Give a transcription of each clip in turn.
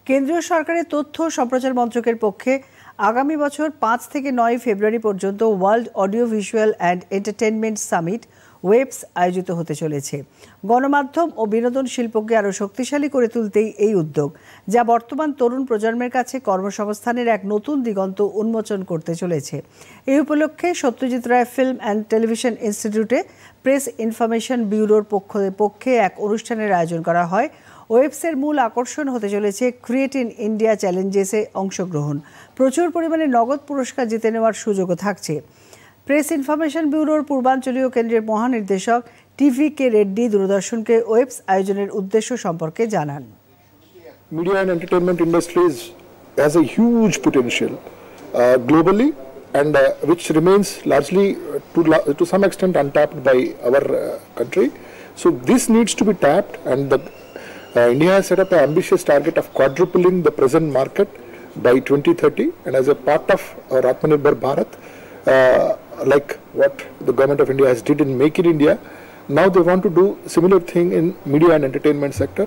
কেন্দ্রীয় সরকারের তথ্য সম্প্রচার মন্ত্রকের পক্ষে আগামী বছর ৫ থেকে ৯ ফেব্রুয়ারি পর্যন্ত world audio visual and entertainment summit WAVES আয়োজিত হতে চলেছে। গণমাধ্যম ও বিনোদন শিল্পকে আরও শক্তিশালী করে তুলতেই এই উদ্যোগ, যা বর্তমান তরুণ প্রজন্মের কাছে কর্মসংস্থানের এক নতুন দিগন্ত উন্মোচন করতে চলেছে। এই উপলক্ষে Satyajit Ray film and television ইনস্টিটিউটে প্রেস ইনফরমেশন ব্যুরোর পক্ষে এক অনুষ্ঠানের আয়োজন করা হয়। ওয়েবসের মূল আকর্ষণ হতে চলেছে ক্রিয়েট ইন ইন্ডিয়া চ্যালেঞ্জেসে অংশগ্রহণ। প্রচুর পরিমাণে নগদ পুরস্কার জিতে নেওয়ার সুযোগও থাকছে। প্রেস ইনফরমেশন ব্যুরোর পূর্বাঞ্চলীয় কেন্দ্রের মহানির্দেশক টিভি কে রেড্ডি দূরদর্শনকে ওয়েবস আয়োজনের উদ্দেশ্য সম্পর্কে জানান। Media and entertainment industries has a huge potential globally and which remains largely to some extent untapped by our country. So this needs to be tapped, and India has set up an ambitious target of quadrupling the present market by 2030, and as a part of our Atmanirbhar Bharat, like what the government of India has did in Make in India, now they want to do similar thing in media and entertainment sector,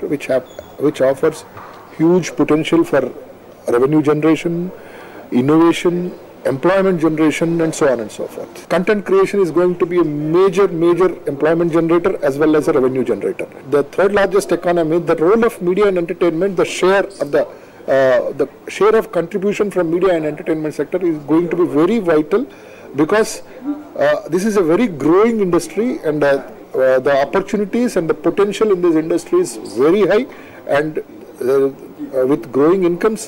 which offers huge potential for revenue generation, innovation, employment generation, and so on and so forth. Content creation is going to be a major employment generator as well as a revenue generator. The third largest economy, the role of media and entertainment, the share of contribution from media and entertainment sector is going to be very vital, because this is a very growing industry, and the opportunities and the potential in this industry is very high, and with growing incomes,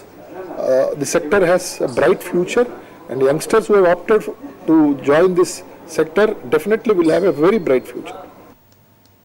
the sector has a bright future, and youngsters who have opted to join this sector definitely will have a very bright future.